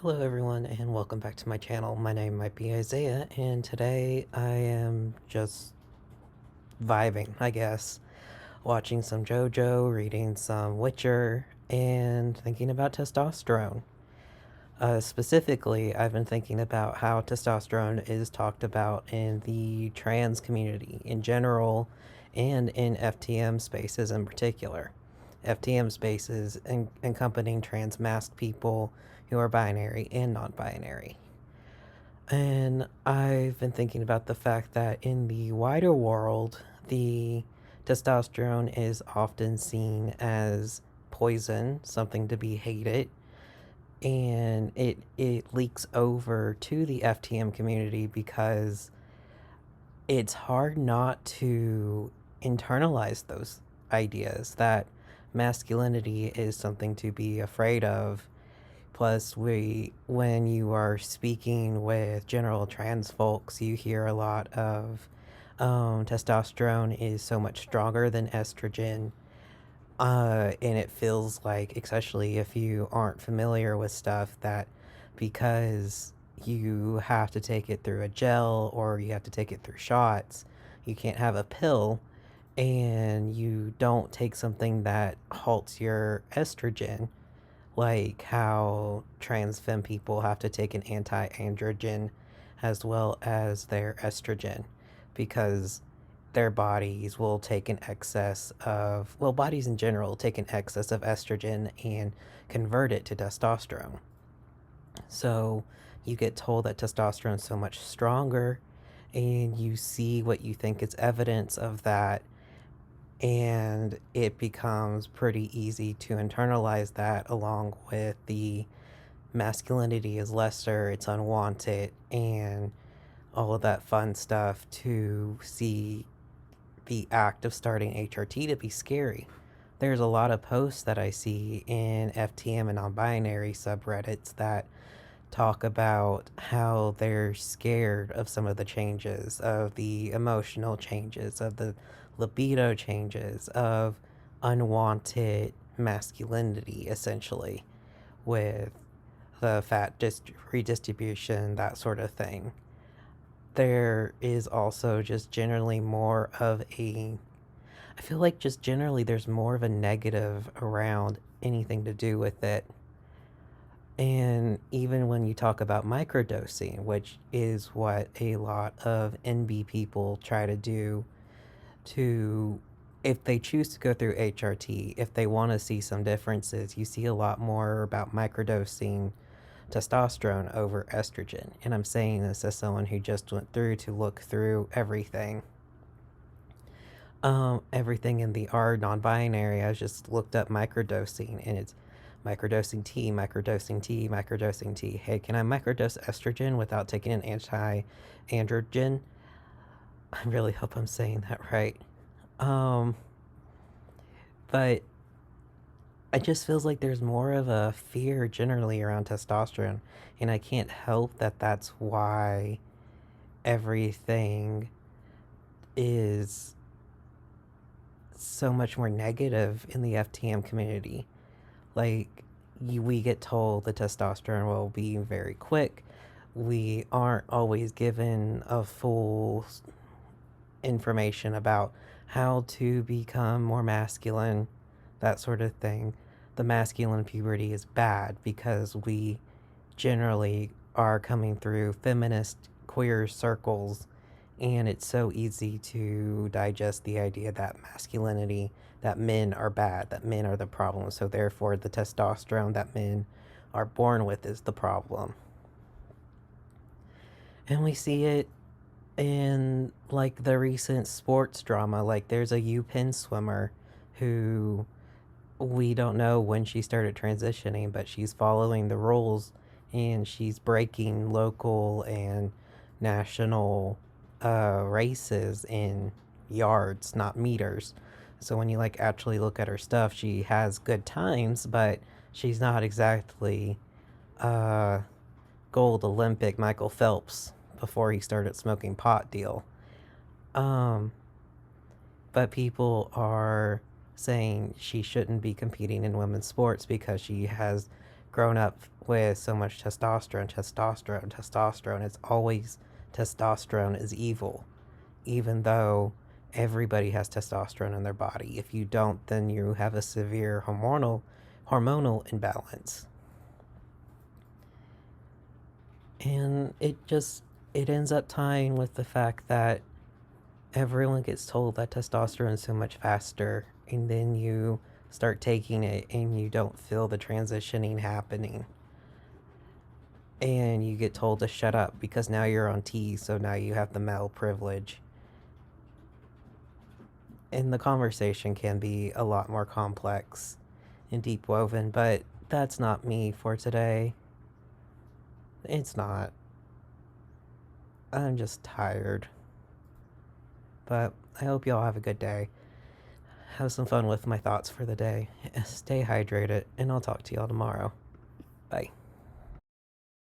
Hello everyone and welcome back to my channel. My name might be Isaiah and today I am just vibing, I guess. Watching some JoJo, reading some Witcher, and thinking about testosterone. Specifically, I've been thinking about how testosterone is talked about in the trans community in general and in FTM spaces in particular. FTM spaces encompassing trans masked people who are binary and non binary. And I've been thinking about the fact that in the wider world, the testosterone is often seen as poison, something to be hated, and it leaks over to the FTM community because it's hard not to internalize those ideas that masculinity is something to be afraid of. Plus, when you are speaking with general trans folks, you hear a lot of testosterone is so much stronger than estrogen. And it feels like, especially if you aren't familiar with stuff, that because you have to take it through a gel or you have to take it through shots, you can't have a pill, and you don't take something that halts your estrogen, like how trans femme people have to take an anti-androgen as well as their estrogen because their bodies will take an excess of, well, bodies in general take an excess of estrogen and convert it to testosterone. So you get told that testosterone is so much stronger, and you see what you think is evidence of that, and it becomes pretty easy to internalize that along with the masculinity is lesser, it's unwanted, and all of that fun stuff, to see the act of starting HRT to be scary. There's a lot of posts that I see in FTM and non binary subreddits that talk about how they're scared of some of the changes, of the emotional changes, of the libido changes, of unwanted masculinity, essentially, with the fat redistribution, that sort of thing. There is also just generally more of a, I feel like just generally there's more of a negative around anything to do with it. And even when you talk about microdosing, which is what a lot of NB people try to do, to, if they choose to go through HRT, if they want to see some differences, you see a lot more about microdosing testosterone over estrogen. And I'm saying this as someone who just went through to look through everything. Everything in the R non-binary, I just looked up microdosing, and it's microdosing T, microdosing T, microdosing T. Hey, can I microdose estrogen without taking an anti-androgen? I really hope I'm saying that right. Um, but it just feels like there's more of a fear generally around testosterone, and I can't help that that's why everything is so much more negative in the FTM community. Like, we get told the testosterone will be very quick. We aren't always given a full information about how to become more masculine, that sort of thing. The masculine puberty is bad because we generally are coming through feminist queer circles, and it's so easy to digest the idea that masculinity, that men are bad, that men are the problem, so therefore the testosterone that men are born with is the problem. And we see it in like the recent sports drama. Like, there's a UPenn swimmer who, we don't know when she started transitioning, but she's following the rules and she's breaking local and national races in yards, not meters. So when you like actually look at her stuff, she has good times, but she's not exactly uh gold Olympic Michael Phelps before he started smoking pot deal. Um but people are saying she shouldn't be competing in women's sports because she has grown up with so much testosterone, testosterone, testosterone. It's always testosterone is evil, even though everybody has testosterone in their body. If you don't, then you have a severe hormonal imbalance. And it ends up tying with the fact that everyone gets told that testosterone is so much faster, and then you start taking it and you don't feel the transitioning happening. And you get told to shut up because now you're on T, so now you have the male privilege. And the conversation can be a lot more complex and deep woven, but that's not me for today. It's not. I'm just tired. But I hope y'all have a good day. Have some fun with my thoughts for the day. Stay hydrated, and I'll talk to y'all tomorrow. Bye.